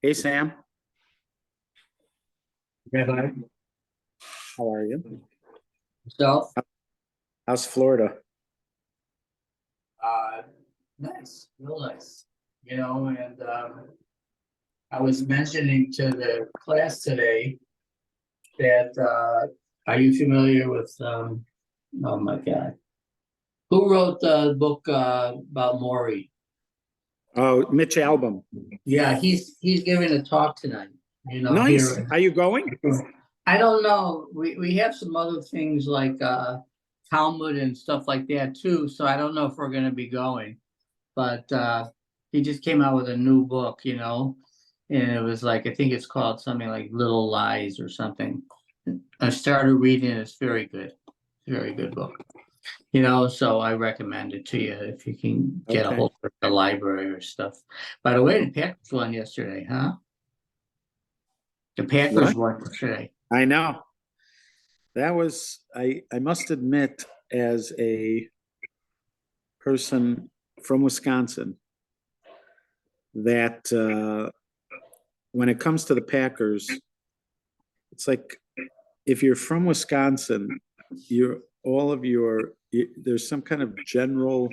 Hey Sam, Rabbi, how are you? yourself? How's Florida? Uh, nice, real nice. And I was mentioning to the class today that are you familiar with oh my God, who wrote the book about Maury? Oh, Mitch Album. Yeah, he's giving a talk tonight. Nice. Here. Are you going? I don't know. We have some other things like Talmud and stuff like that too. So I don't know if we're going to be going. But he just came out with a new book, and it was like I think it's called something like Little Lies or something. I started reading it. It's very good book. So I recommend it to you if you can get a Okay. hold of the library or stuff. By the way, the Packers won yesterday, huh? The Packers What? won yesterday. I know. I must admit, as a person from Wisconsin, that when it comes to the Packers, it's like if you're from Wisconsin, there's some kind of general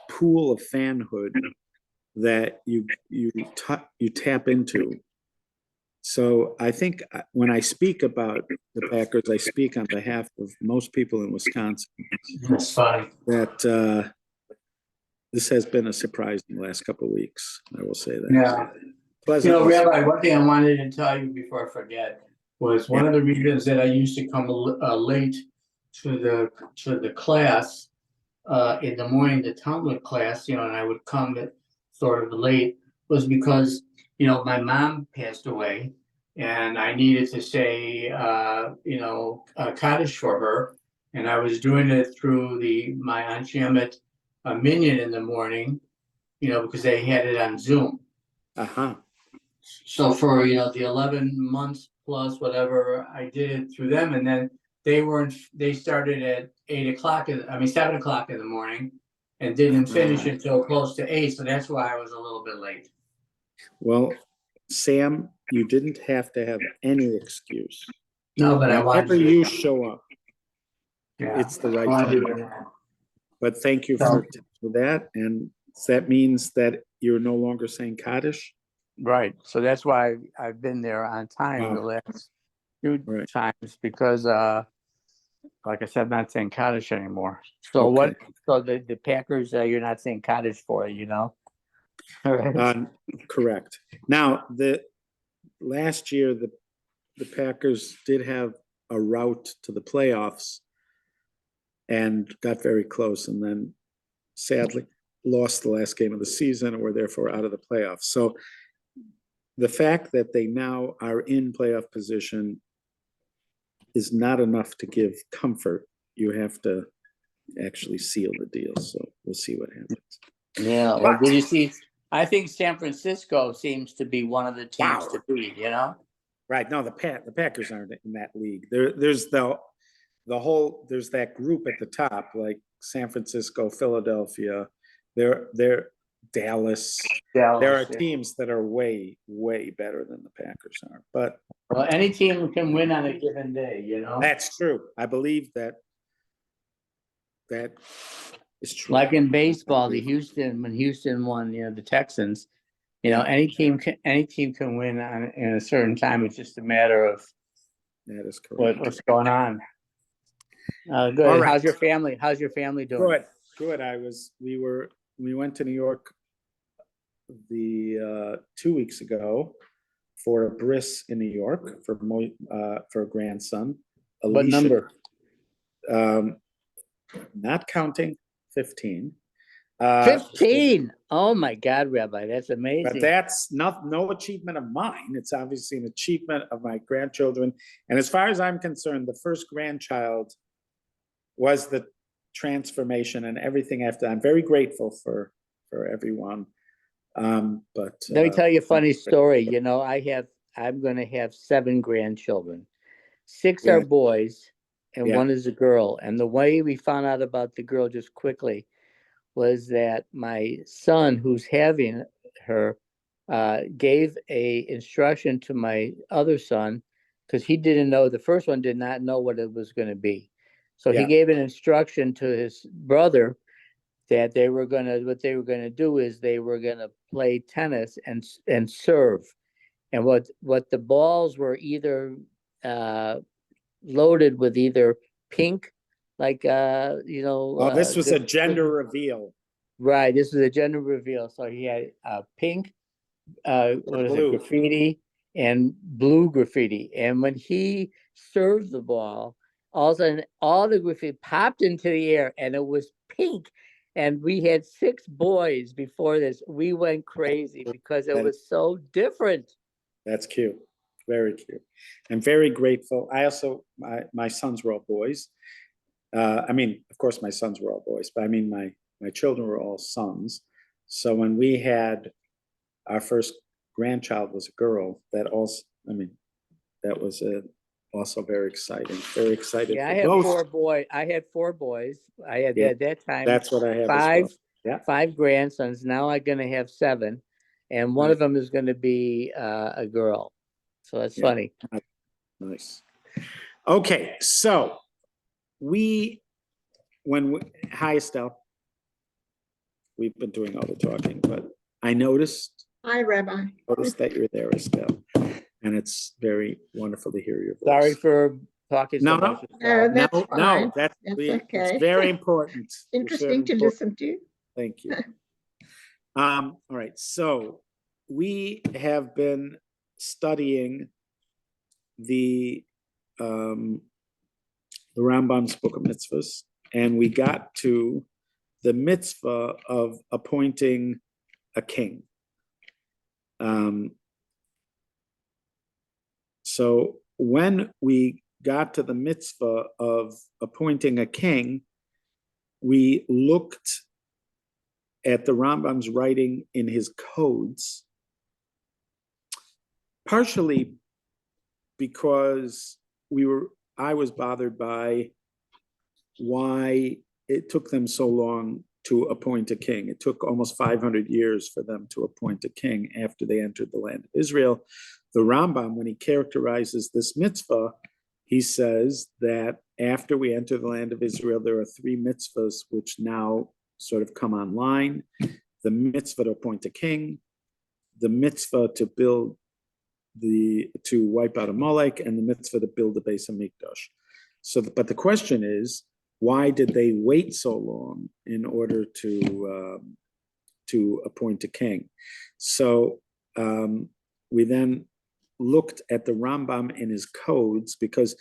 pool of fanhood that you tap into. So I think when I speak about the Packers, I speak on behalf of most people in Wisconsin. That's funny. That this has been a surprise in the last couple of weeks. I will say that. Yeah. Pleasantly. Rabbi, one thing I wanted to tell you before I forget was one Yeah. of the reasons that I used to come late to the class in the morning, the Talmud class, and I would come at sort of late was because my mom passed away, and I needed to say Kaddish for her, and I was doing it through my Aunt Shamet minion in the morning, because they had it on Zoom. Uh-huh. So for the 11 months plus whatever, I did it through them, and then they started at 8 o'clock, 7 o'clock in the morning, and didn't finish until close to 8. So that's why I was a little bit late. Well, Sam, you didn't have to have any excuse. No, but I wanted Whenever to. you show up, Yeah, it's the I right wanted time. to. But thank you So, for that. And that means that you're no longer saying Kaddish? Right. So that's why I've been there on time the last few Right. times because, like I said, I'm not saying cottage anymore. So Okay. So the Packers, you're not saying cottage for it, All right. Correct. Now, last year, the Packers did have a route to the playoffs and got very close, and then sadly lost the last game of the season and were therefore out of the playoffs. So the fact that they now are in playoff position is not enough to give comfort. You have to actually seal the deal. So we'll see what happens. Yeah. Well, did you see? I think San Francisco seems to be one of the teams to beat, Right. No, the Packers aren't in that league. There's there's that group at the top, like San Francisco, Philadelphia. They're Dallas. There are teams that are way, way better than the Packers are. But well, any team can win on a given day, that's true. I believe that is true. Like in baseball, when Houston won, the Texans, any team can win in a certain time. It's just a matter of that is correct. What's going on. Good. All right. How's your family? How's your family doing? Good. We went to New York 2 weeks ago for a bris in New York for a grandson. What number? Not counting 15. 15. Oh my God, Rabbi, that's amazing. But that's no achievement of mine. It's obviously an achievement of my grandchildren. And as far as I'm concerned, the first grandchild was the transformation and everything after. I'm very grateful for everyone. But let me tell you a funny story. I'm going to have 7 grandchildren. 6 are boys and 1 is a girl. And the way we found out about the girl just quickly was that my son, who's having her, gave a instruction to my other son, because he didn't know, the first one did not know what it was going to be. So he Yeah. gave an instruction to his brother that what they were gonna do is they were gonna play tennis and serve. And what the balls were either loaded with either pink, like Oh, this was a gender reveal. right. This was a gender reveal. So he had pink, what is it, Blue. graffiti and blue graffiti. And when he served the ball, all of a sudden all the graffiti popped into the air and it was pink. And we had 6 boys before this. We went crazy because it was so different. That's cute. Very cute. I'm very grateful. I also, my sons were all boys. I mean, of course, my sons were all boys, but I mean, my children were all sons. So when we had our first grandchild was a girl, that also, I mean, that was also very exciting. Very excited. Yeah, for I had both. 4 boys. I had 4 boys. I had Yeah, at that time That's what I have. 5, As well. Yeah. 5 grandsons. Now I'm gonna have 7, and one of them is gonna be a girl. So that's Yeah. funny. Nice. Okay, so hi Estelle. We've been doing all the talking, but I noticed Hi, Rabbi. that you're there, Estelle, and it's very wonderful to hear your voice. Sorry for talking so No, much. That's no, fine. that's okay. it's very important. It's very Interesting to important. listen to. Thank you. All right, so we have been studying the Rambam's Book of Mitzvahs, and we got to the mitzvah of appointing a king. So when we got to the mitzvah of appointing a king, we looked at the Rambam's writing in his codes, partially because I was bothered by why it took them so long to appoint a king. It took almost 500 years for them to appoint a king after they entered the land of Israel. The Rambam, when he characterizes this mitzvah, he says that after we enter the land of Israel, there are 3 mitzvahs which now sort of come online. The mitzvah to appoint a king, the mitzvah to wipe out Amalek, and the mitzvah to build the Beis Hamikdash. So, but the question is, why did they wait so long in order to appoint a king? So we then looked at the Rambam in his codes, because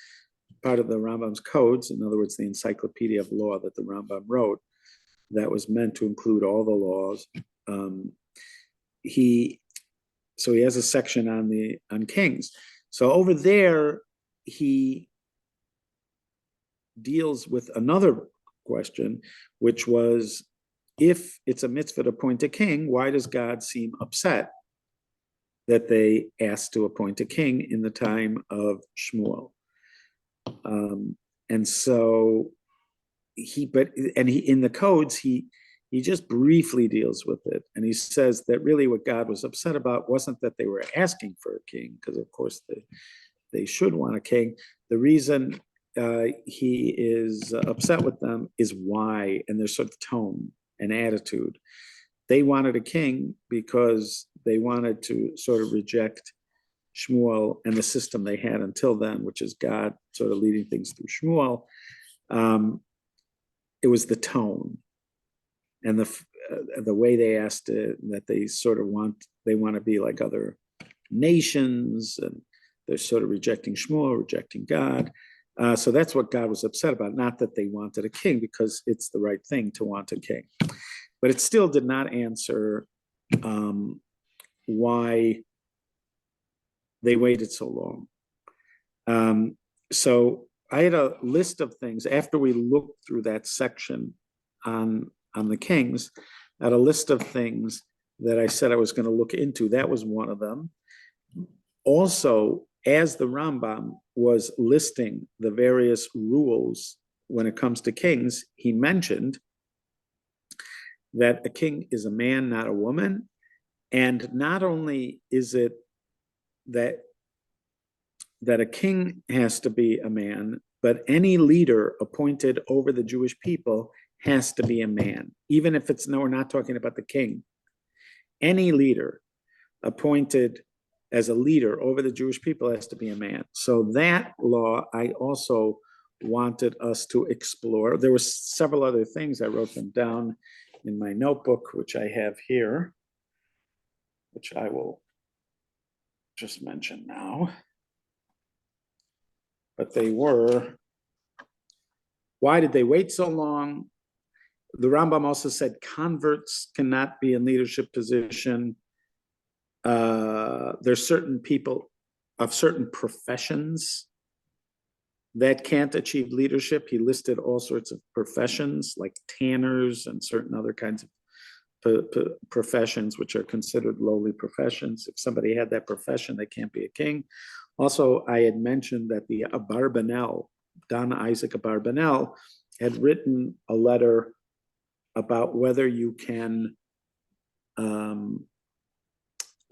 part of the Rambam's codes, in other words, the encyclopedia of law that the Rambam wrote, that was meant to include all the laws. He has a section on kings. So over there, he deals with another question, which was, if it's a mitzvah to appoint a king, why does God seem upset that they asked to appoint a king in the time of Shmuel? And so in the codes, he just briefly deals with it. And he says that really what God was upset about wasn't that they were asking for a king, because of course they should want a king. The reason he is upset with them is why, and their sort of tone and attitude. They wanted a king because they wanted to sort of reject Shmuel and the system they had until then, which is God sort of leading things through Shmuel. It was the tone and the way they asked it, that they sort of want to be like other nations, and they're sort of rejecting Shmuel, rejecting God. So that's what God was upset about, not that they wanted a king, because it's the right thing to want a king. But it still did not answer why they waited so long. So I had a list of things after we looked through that section on the kings. I had a list of things that I said I was going to look into. That was one of them. Also, as the Rambam was listing the various rules when it comes to kings, he mentioned that a king is a man, not a woman, And not only is it that a king has to be a man, but any leader appointed over the Jewish people has to be a man, even if it's, no, we're not talking about the king. Any leader appointed as a leader over the Jewish people has to be a man. So that law, I also wanted us to explore. There were several other things. I wrote them down in my notebook, which I have here, which I will just mention now. But they were, why did they wait so long? The Rambam also said converts cannot be in leadership position. There's certain people of certain professions that can't achieve leadership. He listed all sorts of professions like tanners and certain other kinds of professions which are considered lowly professions. If somebody had that profession, they can't be a king. Also, I had mentioned that the Abarbanel, Don Isaac Abarbanel, had written a letter about whether you can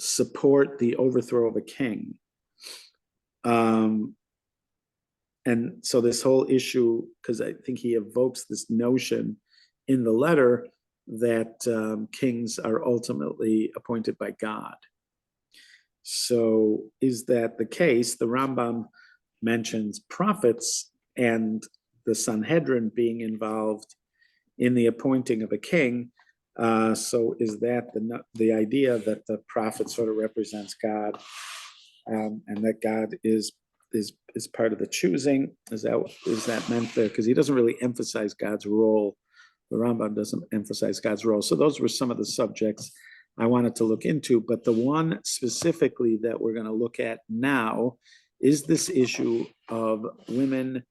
support the overthrow of a king. And so this whole issue, because I think he evokes this notion in the letter that kings are ultimately appointed by God. So is that the case? The Rambam mentions prophets and the Sanhedrin being involved in the appointing of a king. So is that the idea that the prophet sort of represents God, and that God is part of the choosing? Is that meant there? Because he doesn't really emphasize God's role. The Rambam doesn't emphasize God's role. So those were some of the subjects I wanted to look into. But the one specifically that we're going to look at now is this issue of women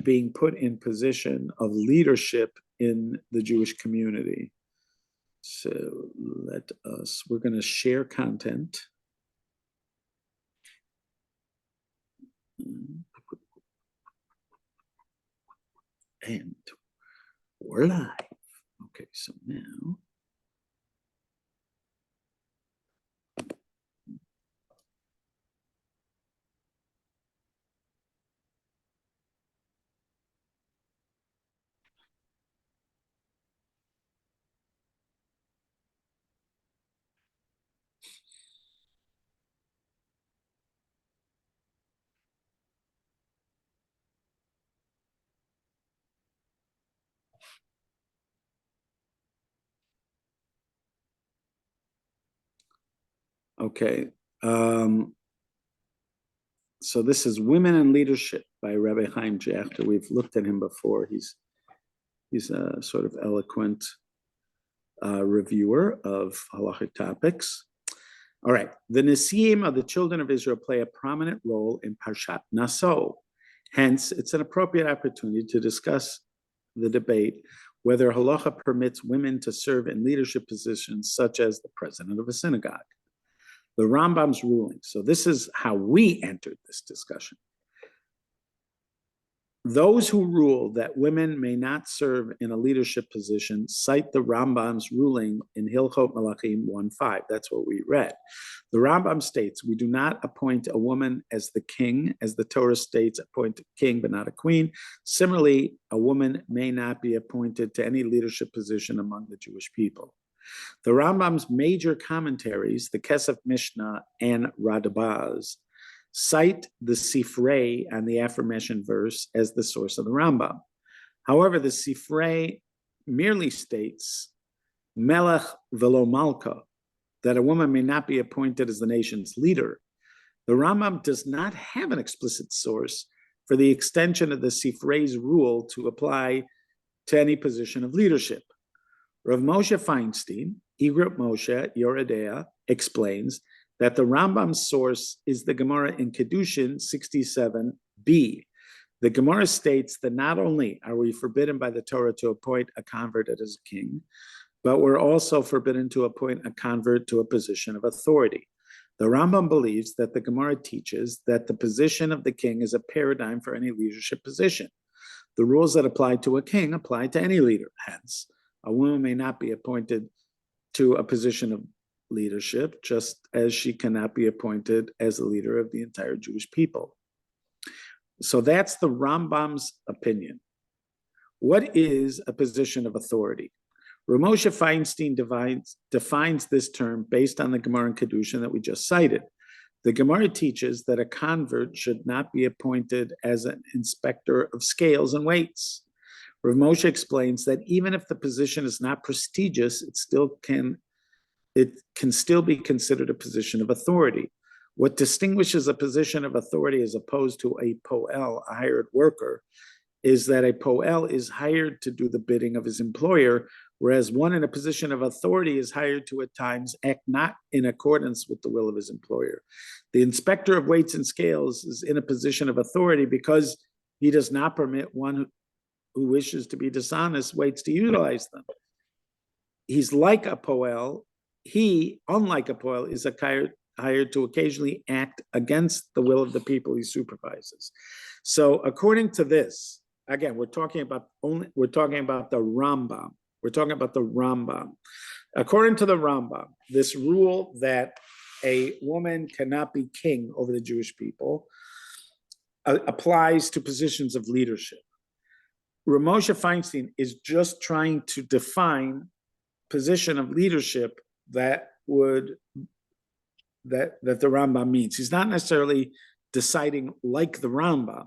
being put in position of leadership in the Jewish community. So we're going to share content. And we're live. Okay, so now. Okay, so this is Women in Leadership by Rabbi Chaim Jachter. We've looked at him before. He's a sort of eloquent reviewer of halachic topics. All right, the Nesiim of the children of Israel play a prominent role in Parshat Naso. Hence, it's an appropriate opportunity to discuss the debate whether halacha permits women to serve in leadership positions such as the president of a synagogue. The Rambam's ruling. So this is how we entered this discussion. Those who rule that women may not serve in a leadership position cite the Rambam's ruling in Hilchot Malachim 1:5. That's what we read. The Rambam states, we do not appoint a woman as the king, as the Torah states, appoint a king but not a queen. Similarly, a woman may not be appointed to any leadership position among the Jewish people. The Rambam's major commentaries, the Kesef Mishnah and Radbaz, cite the Sifrei and the aforementioned verse as the source of the Rambam. However, the Sifrei merely states, Melech velo malka, that a woman may not be appointed as the nation's leader. The Rambam does not have an explicit source for the extension of the Sifrei's rule to apply to any position of leadership. Rav Moshe Feinstein, Igrot Moshe Yoredea, explains that the Rambam's source is the Gemara in Kedushin 67b. The Gemara states that not only are we forbidden by the Torah to appoint a convert as a king, but we're also forbidden to appoint a convert to a position of authority. The Rambam believes that the Gemara teaches that the position of the king is a paradigm for any leadership position. The rules that apply to a king apply to any leader. Hence, a woman may not be appointed to a position of leadership, just as she cannot be appointed as the leader of the entire Jewish people. So that's the Rambam's opinion. What is a position of authority? Ramosha Feinstein defines this term based on the Gemara in Kedushin that we just cited. The Gemara teaches that a convert should not be appointed as an inspector of scales and weights. Rav Moshe explains that even if the position is not prestigious, it can still be considered a position of authority. What distinguishes a position of authority as opposed to a poel, a hired worker, is that a poel is hired to do the bidding of his employer, whereas one in a position of authority is hired to at times act not in accordance with the will of his employer. The inspector of weights and scales is in a position of authority because he does not permit one who wishes to be dishonest weights to utilize them. He's like a poel. He, unlike a poel, is hired to occasionally act against the will of the people he supervises. So according to this, again, we're talking about the Rambam. We're talking about the Rambam. According to the Rambam, this rule that a woman cannot be king over the Jewish people applies to positions of leadership. Ramosha Feinstein is just trying to define position of leadership that the Rambam means. He's not necessarily deciding like the Rambam.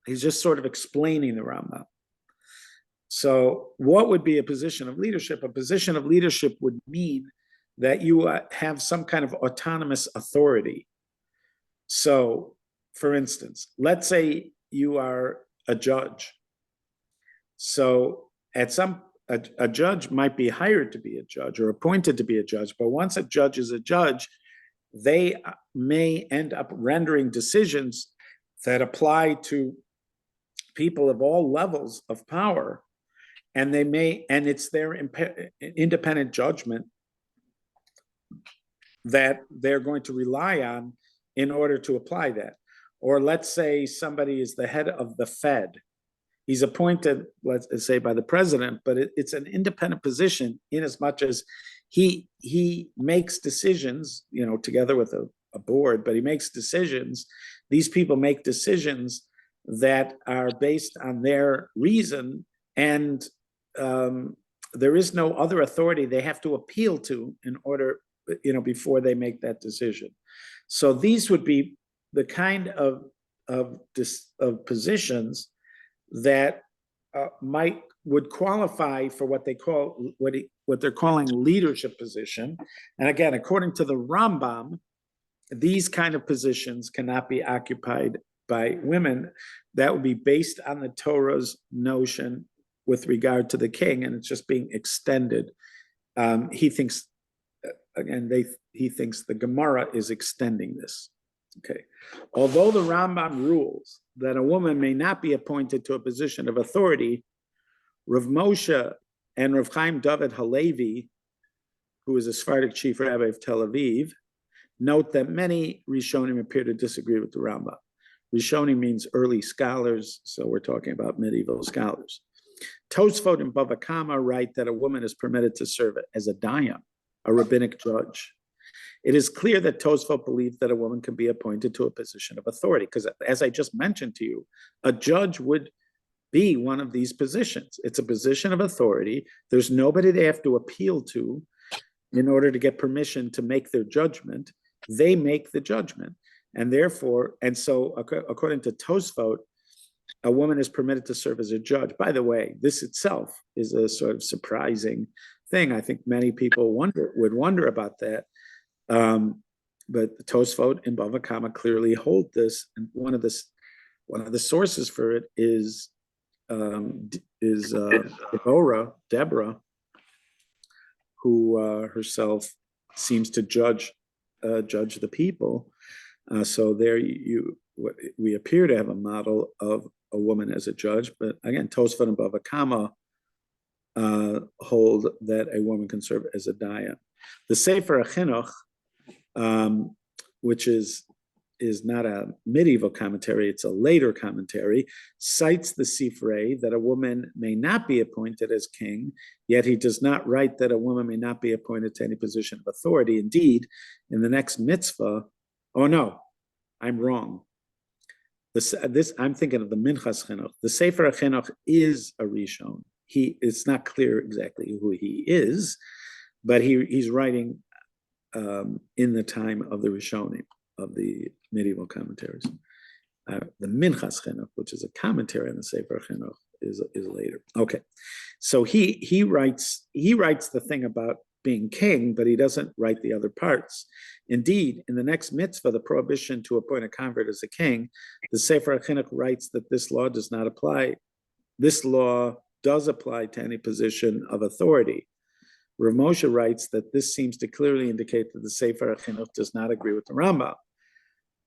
He's just sort of explaining the Rambam. So what would be a position of leadership? A position of leadership would mean that you have some kind of autonomous authority. So, for instance, let's say you are a judge. So a judge might be hired to be a judge or appointed to be a judge, but once a judge is a judge, they may end up rendering decisions that apply to people of all levels of power, and it's their independent judgment that they're going to rely on in order to apply that. Or let's say somebody is the head of the Fed. He's appointed, let's say, by the president, but it's an independent position in as much as he makes decisions, together with a board, but he makes decisions. These people make decisions that are based on their reason, and there is no other authority they have to appeal to in order, before they make that decision. So these would be the kind of positions that would qualify for what they're calling leadership position. And again, according to the Rambam, these kind of positions cannot be occupied by women. That would be based on the Torah's notion with regard to the king, and it's just being extended. He thinks the Gemara is extending this. Okay. Although the Rambam rules that a woman may not be appointed to a position of authority, Rav Moshe and Rav Chaim David Halevi, who is a Sephardic chief rabbi of Tel Aviv, note that many Rishonim appear to disagree with the Rambam. Rishonim means early scholars, so we're talking about medieval scholars. Tosfot and Bava Kama write that a woman is permitted to serve as a dayan, a rabbinic judge. It is clear that Tosfot believes that a woman can be appointed to a position of authority, because as I just mentioned to you, a judge would be one of these positions. It's a position of authority. There's nobody they have to appeal to in order to get permission to make their judgment. They make the judgment. And so according to Tosfot, a woman is permitted to serve as a judge. By the way, this itself is a sort of surprising thing. I think many people would wonder about that. But Tosfot and Bava Kama clearly hold this, and one of the sources for it is Deborah, who herself seems to judge the people. So there we appear to have a model of a woman as a judge, but again, Tosfot and Bava Kama hold that a woman can serve as a dayan. The Sefer HaChinuch, which is is not a medieval commentary, it's a later commentary, cites the Sifrei that a woman may not be appointed as king, yet he does not write that a woman may not be appointed to any position of authority. Indeed, in the next mitzvah, oh no, I'm wrong. I'm thinking of the Minchas Chinuch. The Sefer Chinuch is a Rishon. It's not clear exactly who he is, but he's writing in the time of the Rishonim, of the medieval commentaries. The Minchas Chinuch, which is a commentary on the Sefer Chinuch, is later. Okay, so he writes the thing about being king, but he doesn't write the other parts. Indeed, in the next mitzvah, the prohibition to appoint a convert as a king, the Sefer Chinuch writes that this law does not apply. This law does apply to any position of authority. Rav Moshe writes that this seems to clearly indicate that the Sefer Chinuch does not agree with the Rambam,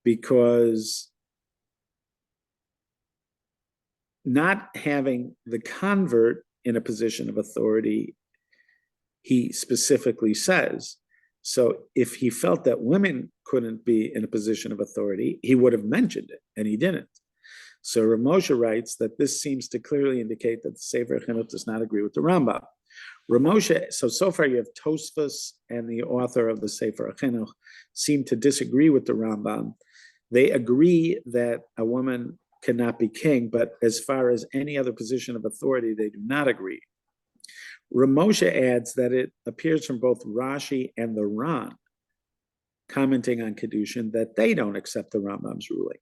because not having the convert in a position of authority, he specifically says. So if he felt that women couldn't be in a position of authority, he would have mentioned it, and he didn't. So Rav Moshe writes that this seems to clearly indicate that the Sefer Chinuch does not agree with the Rambam. Rav Moshe, so far you have Tosfos and the author of the Sefer Chinuch seem to disagree with the Rambam. They agree that a woman cannot be king, but as far as any other position of authority, they do not agree. Rav Moshe adds that it appears from both Rashi and the Ran, commenting on Kedushin, that they don't accept the Rambam's ruling.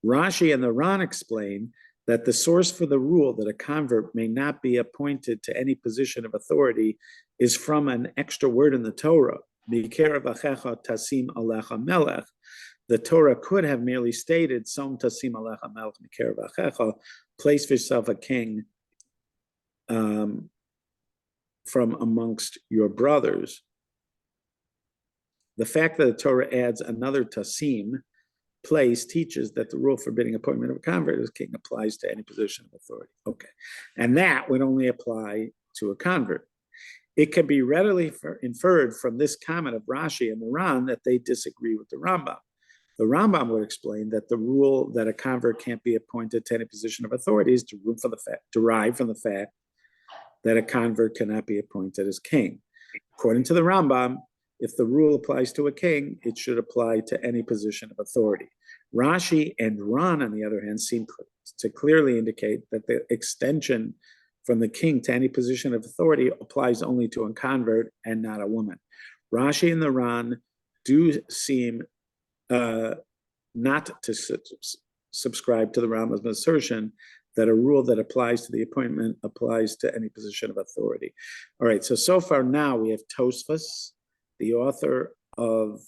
Rashi and the Ran explain that the source for the rule that a convert may not be appointed to any position of authority is from an extra word in the Torah, B'kerev achecha tasim alecha melech. The Torah could have merely stated, Som tasim alecha melech b'kerev achecha, place for yourself a king from amongst your brothers. The fact that the Torah adds another tasim, place, teaches that the rule forbidding appointment of a convert as king applies to any position of authority. Okay, and that would only apply to a convert. It can be readily inferred from this comment of Rashi and the Ran that they disagree with the Rambam. The Rambam would explain that the rule that a convert can't be appointed to any position of authority is derived from the fact that a convert cannot be appointed as king. According to the Rambam, if the rule applies to a king, it should apply to any position of authority. Rashi and Ran, on the other hand, seem to clearly indicate that the extension from the king to any position of authority applies only to a convert and not a woman. Rashi and the Ran do seem not to subscribe to the Rambam's assertion that a rule that applies to the appointment applies to any position of authority. All right, so far now we have Tosfos, the author of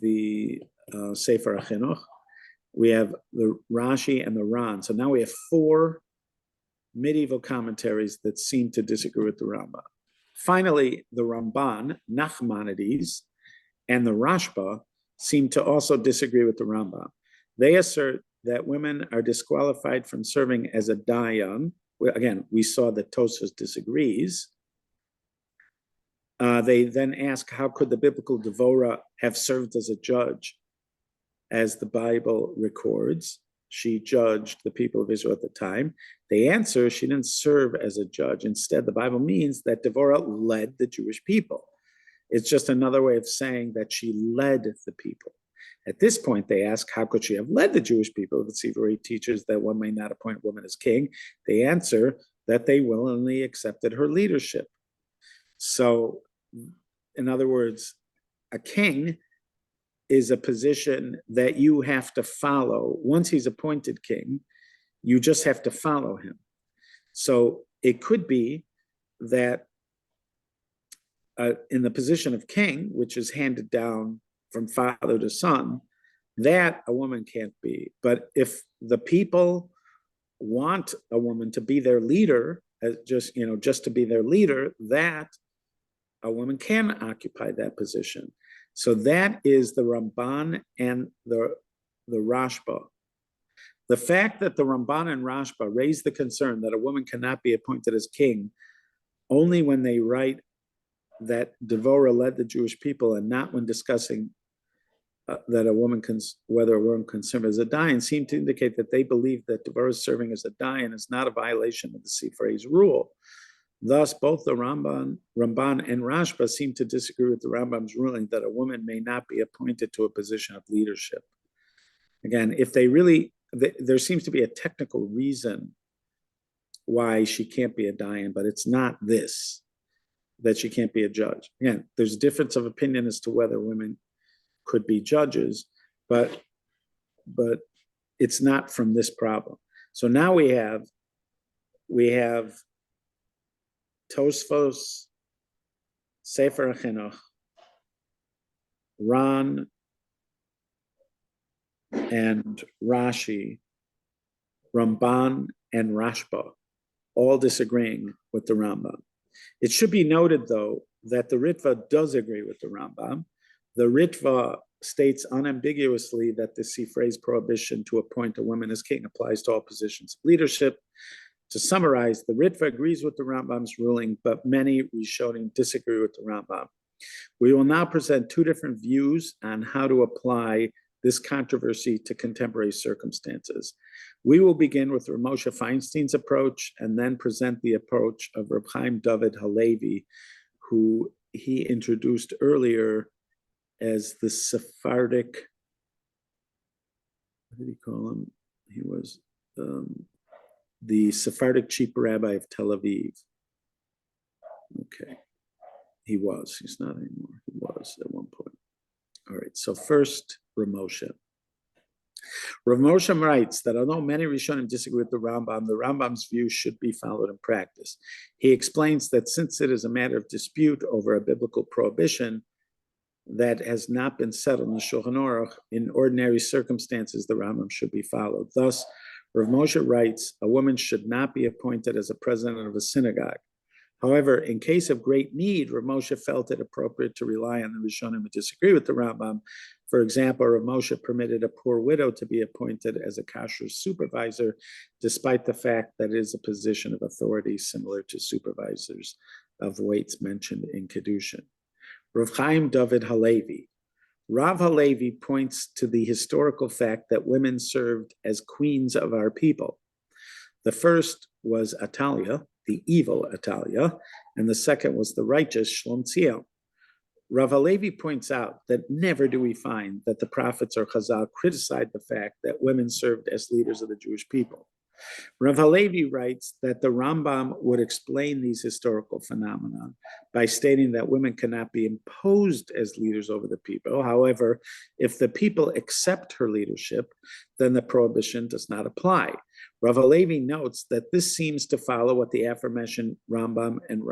the Sefer Chinuch. We have the Rashi and the Ran. So now we have 4 medieval commentaries that seem to disagree with the Rambam. Finally, the Ramban, Nachmanides, and the Rashba seem to also disagree with the Rambam. They assert that women are disqualified from serving as a dayan. Again, we saw that Tosfos disagrees. They then ask, how could the biblical Devorah have served as a judge? As the Bible records, she judged the people of Israel at the time. They answer, she didn't serve as a judge. Instead, the Bible means that Devorah led the Jewish people. It's just another way of saying that she led the people. At this point, they ask, how could she have led the Jewish people if the Sefer teaches that one may not appoint a woman as king? They answer that they willingly accepted her leadership. So, in other words, a king is a position that you have to follow. Once he's appointed king, you just have to follow him. So it could be that in the position of king, which is handed down from father to son, that a woman can't be. But if the people want a woman to be their leader, just to be their leader, that a woman can occupy that position. So that is the Ramban and the Rashba. The fact that the Ramban and Rashba raise the concern that a woman cannot be appointed as king only when they write that Devorah led the Jewish people and not when discussing that a woman can, whether a woman can serve as a dayan, seem to indicate that they believe that divorce serving as a dayan is not a violation of the Sifrei's rule. Thus, both the Ramban and Rashba seem to disagree with the Rambam's ruling that a woman may not be appointed to a position of leadership. Again, if they really, there seems to be a technical reason why she can't be a dayan, but it's not this, that she can't be a judge. Again, there's a difference of opinion as to whether women could be judges, but it's not from this problem. So now we have Tosfos, Sefer HaChinuch, Ran, and Rashi, Ramban, and Rashba, all disagreeing with the Rambam. It should be noted, though, that the Ritva does agree with the Rambam. The Ritva states unambiguously that the Sifrei's prohibition to appoint a woman as king applies to all positions of leadership. To summarize, the Ritva agrees with the Rambam's ruling, but many Rishonim disagree with the Rambam. We will now present two different views on how to apply this controversy to contemporary circumstances. We will begin with Rav Moshe Feinstein's approach and then present the approach of Reb Chaim David Halevi, who he introduced earlier as the Sephardic, what did he call him? He was the Sephardic chief rabbi of Tel Aviv. Okay, he's not anymore. He was at one point. All right, so first, Rav Moshe. Rav Moshe writes that although many Rishonim disagree with the Rambam's view should be followed in practice. He explains that since it is a matter of dispute over a biblical prohibition that has not been settled in the Shulchan Aruch, in ordinary circumstances, the Rambam should be followed. Thus, Rav Moshe writes, a woman should not be appointed as a president of a synagogue. However, in case of great need, Rav Moshe felt it appropriate to rely on the Rishonim who disagree with the Rambam. For example, Rav Moshe permitted a poor widow to be appointed as a kashrus supervisor, despite the fact that it is a position of authority similar to supervisors of weights mentioned in Kedushin. Rav Chaim David Halevi. Rav Halevi points to the historical fact that women served as queens of our people. The first was Atalia, the evil Atalia, and the second was the righteous Shlomtziel. Rav Halevi points out that never do we find that the prophets or Chazal criticized the fact that women served as leaders of the Jewish people. Rav Halevi writes that the Rambam would explain these historical phenomena by stating that women cannot be imposed as leaders over the people. However, if the people accept her leadership, then the prohibition does not apply. Rav Halevi notes that this seems to follow what the aforementioned Rambam and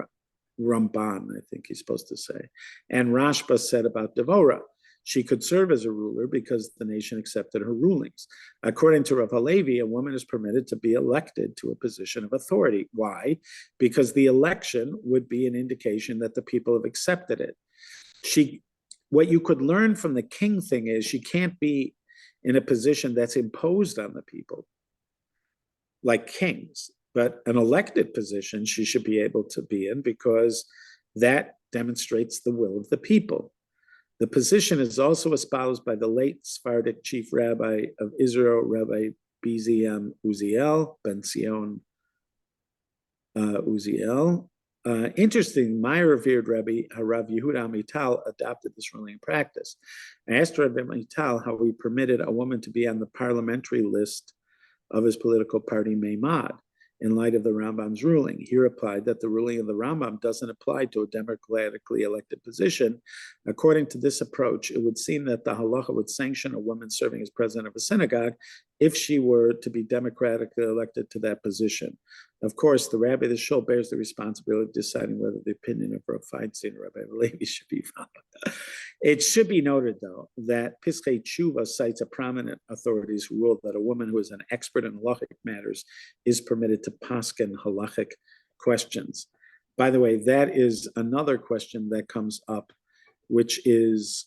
Ramban, I think he's supposed to say, and Rashba said about Devorah. She could serve as a ruler because the nation accepted her rulings. According to Rav Halevi, a woman is permitted to be elected to a position of authority. Why? Because the election would be an indication that the people have accepted it. What you could learn from the king thing is she can't be in a position that's imposed on the people, like kings. But an elected position she should be able to be in because that demonstrates the will of the people. The position is also espoused by the late Sephardic chief rabbi of Israel, Rabbi BZM Uziel, Ben Sion Uziel. Interesting, my revered Rabbi, Harav Yehuda Amital, adopted this ruling in practice. I asked Rabbi Amital how he permitted a woman to be on the parliamentary list of his political party, Meimad, in light of the Rambam's ruling. He replied that the ruling of the Rambam doesn't apply to a democratically elected position. According to this approach, it would seem that the halacha would sanction a woman serving as president of a synagogue if she were to be democratically elected to that position. Of course, the Rabbi of the Shul bears the responsibility of deciding whether the opinion of Rav Feinstein or Rabbi Levi should be followed. It should be noted, though, that Piskei Tshuva cites a prominent authorities who ruled that a woman who is an expert in halachic matters is permitted to paskin halachic questions. By the way, that is another question that comes up, which is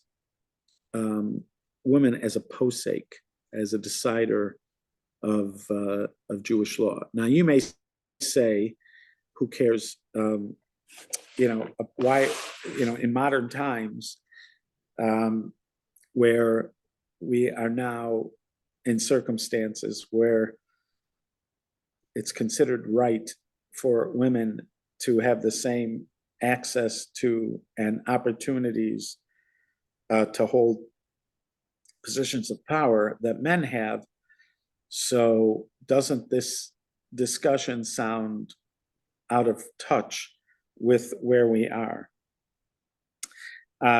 women as a posek, as a decider of Jewish law. Now, you may say, who cares? Why? In modern times, where we are now in circumstances where it's considered right for women to have the same access to and opportunities to hold positions of power that men have. So doesn't this discussion sound out of touch with where we are?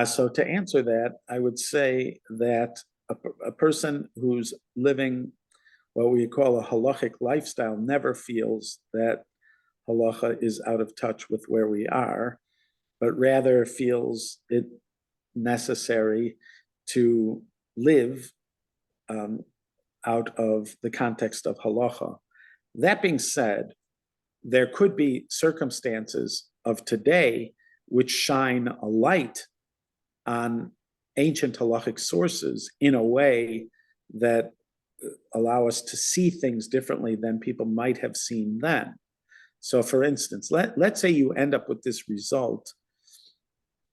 So to answer that, I would say that a person who's living what we call a halachic lifestyle never feels that halacha is out of touch with where we are, but rather feels it necessary to live out of the context of halacha. That being said, there could be circumstances of today which shine a light on ancient halachic sources in a way that allow us to see things differently than people might have seen then. So for instance, let's say you end up with this result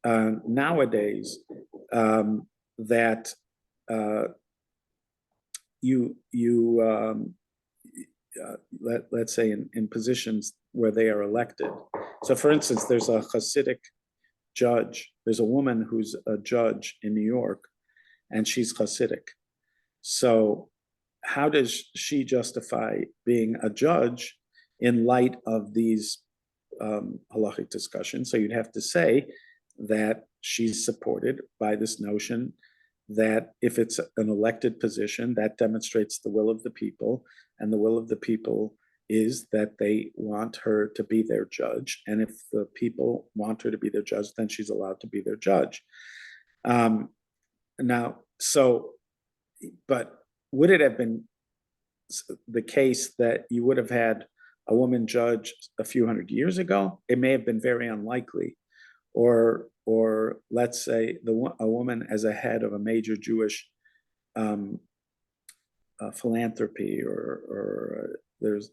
nowadays that let's say in positions where they are elected. So for instance, there's a Hasidic judge. There's a woman who's a judge in New York, and she's Hasidic. So how does she justify being a judge in light of these halachic discussions? So you'd have to say that she's supported by this notion that if it's an elected position, that demonstrates the will of the people, and the will of the people is that they want her to be their judge. And if the people want her to be their judge, then she's allowed to be their judge. Now, so, but would it have been the case that you would have had a woman judge a few hundred years ago? It may have been very unlikely. Or let's say a woman as a head of a major Jewish philanthropy, or there's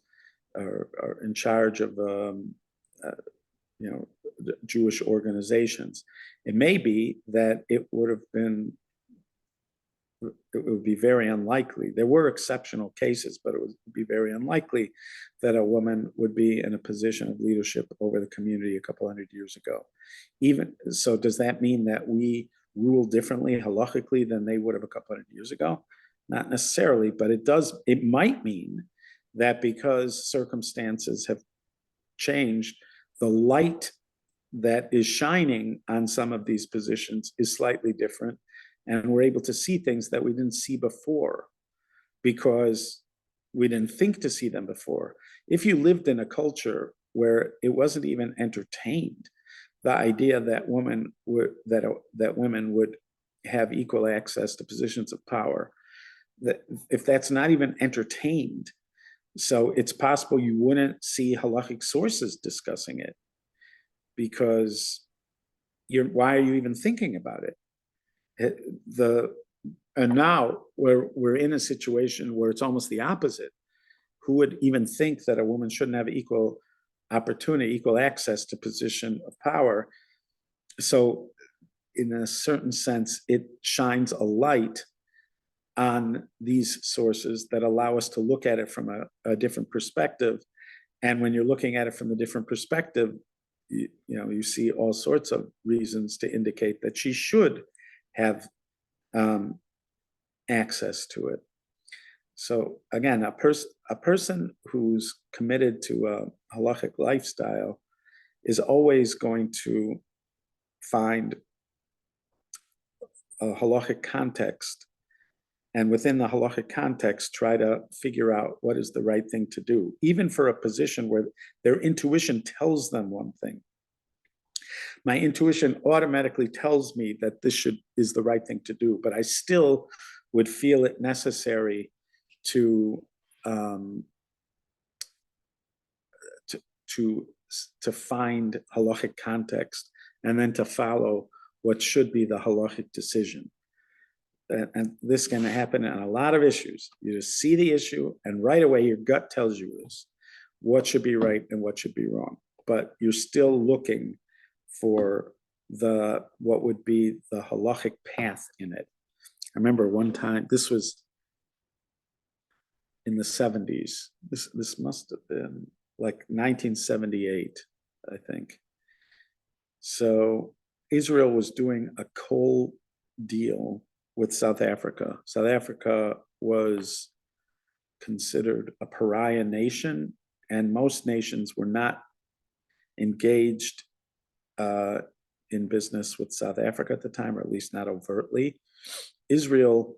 or in charge of Jewish organizations. It may be that it would be very unlikely. There were exceptional cases, but it would be very unlikely that a woman would be in a position of leadership over the community a couple hundred years ago. Even so, does that mean that we rule differently halachically than they would have a couple hundred years ago? Not necessarily, but it might mean that because circumstances have changed, the light that is shining on some of these positions is slightly different. And we're able to see things that we didn't see before because we didn't think to see them before. If you lived in a culture where it wasn't even entertained, the idea that women would have equal access to positions of power, that if that's not even entertained, so it's possible you wouldn't see halachic sources discussing it because why are you even thinking about it? And now we're in a situation where it's almost the opposite. Who would even think that a woman shouldn't have equal opportunity, equal access to position of power? So in a certain sense, it shines a light on these sources that allow us to look at it from a different perspective. And when you're looking at it from a different perspective, you see all sorts of reasons to indicate that she should have access to it. So again, a person who's committed to a halachic lifestyle is always going to find a halachic context, and within the halachic context, try to figure out what is the right thing to do, even for a position where their intuition tells them one thing. My intuition automatically tells me that this is the right thing to do, but I still would feel it necessary to find halachic context and then to follow what should be the halachic decision. And this can happen on a lot of issues. You just see the issue, and right away your gut tells you this, what should be right and what should be wrong. But you're still looking for what would be the halachic path in it. I remember one time, this was in the 70s. This must have been like 1978, I think. So Israel was doing a coal deal with South Africa. South Africa was considered a pariah nation, and most nations were not engaged in business with South Africa at the time, or at least not overtly. Israel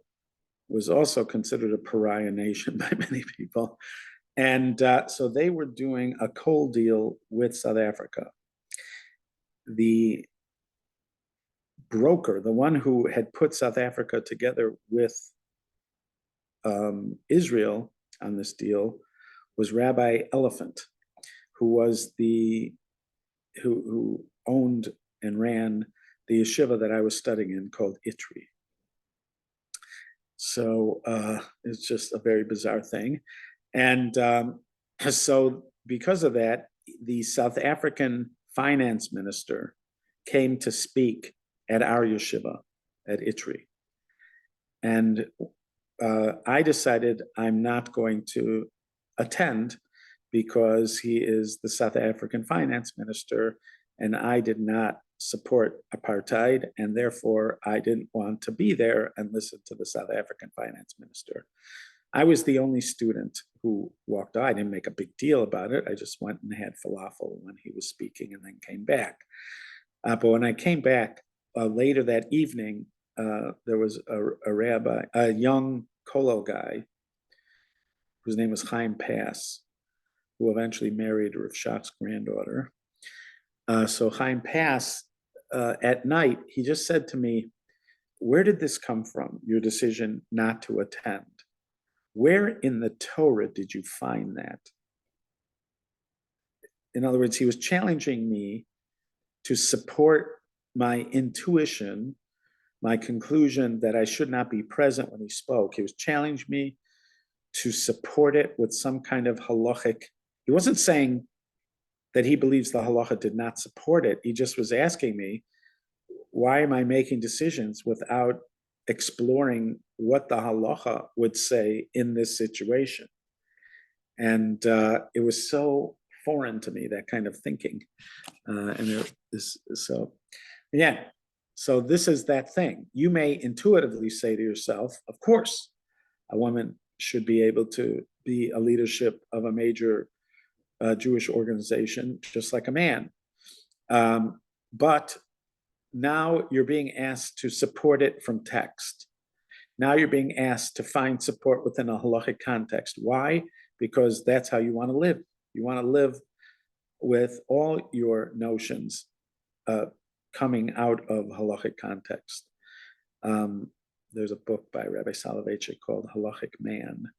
was also considered a pariah nation by many people. And so they were doing a coal deal with South Africa. The broker, the one who had put South Africa together with Israel on this deal, was Rabbi Elephant, who was who owned and ran the yeshiva that I was studying in called Itri. So it's just a very bizarre thing. And so because of that, the South African finance minister came to speak at our yeshiva at Itri. And I decided I'm not going to attend because he is the South African finance minister, and I did not support apartheid, and therefore I didn't want to be there and listen to the South African finance minister. I was the only student who walked out. I didn't make a big deal about it. I just went and had falafel when he was speaking and then came back. But when I came back later that evening, there was a rabbi, a young Kollel guy, whose name was Chaim Pass, who eventually married Rav Shach's granddaughter. So Chaim Pass, at night, he just said to me, "Where did this come from, your decision not to attend? Where in the Torah did you find that?" In other words, he was challenging me to support my intuition, my conclusion that I should not be present when he spoke. He was challenging me to support it with some kind of halachic. He wasn't saying that he believes the halacha did not support it. He just was asking me, why am I making decisions without exploring what the halacha would say in this situation? And it was so foreign to me, that kind of thinking. So this is that thing. You may intuitively say to yourself, of course, a woman should be able to be a leadership of a major Jewish organization, just like a man. But now you're being asked to support it from text. Now you're being asked to find support within a halachic context. Why? Because that's how you want to live. You want to live with all your notions coming out of halachic context. There's a book by Rabbi Soloveitchik called Halachic Man.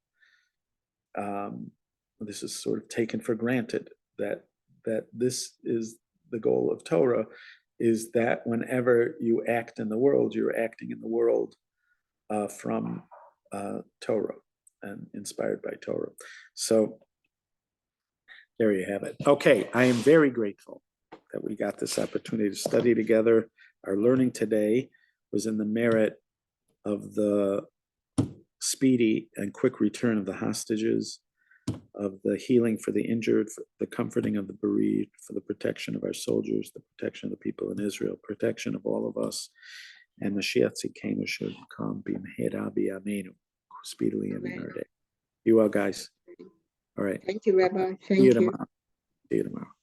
This is sort of taken for granted that this is the goal of Torah, is that whenever you act in the world, you're acting in the world from Torah and inspired by Torah. So there you have it. Okay, I am very grateful that we got this opportunity to study together. Our learning today was in the merit of the speedy and quick return of the hostages, of the healing for the injured, for the comforting of the bereaved, for the protection of our soldiers, the protection of the people in Israel, protection of all of us. And Mashiach Tzidkenu should come b'mehera b'yameinu, speedily and in our day. You well, guys. All right. Thank you, Rabbi. Thank See you you. tomorrow. See you tomorrow.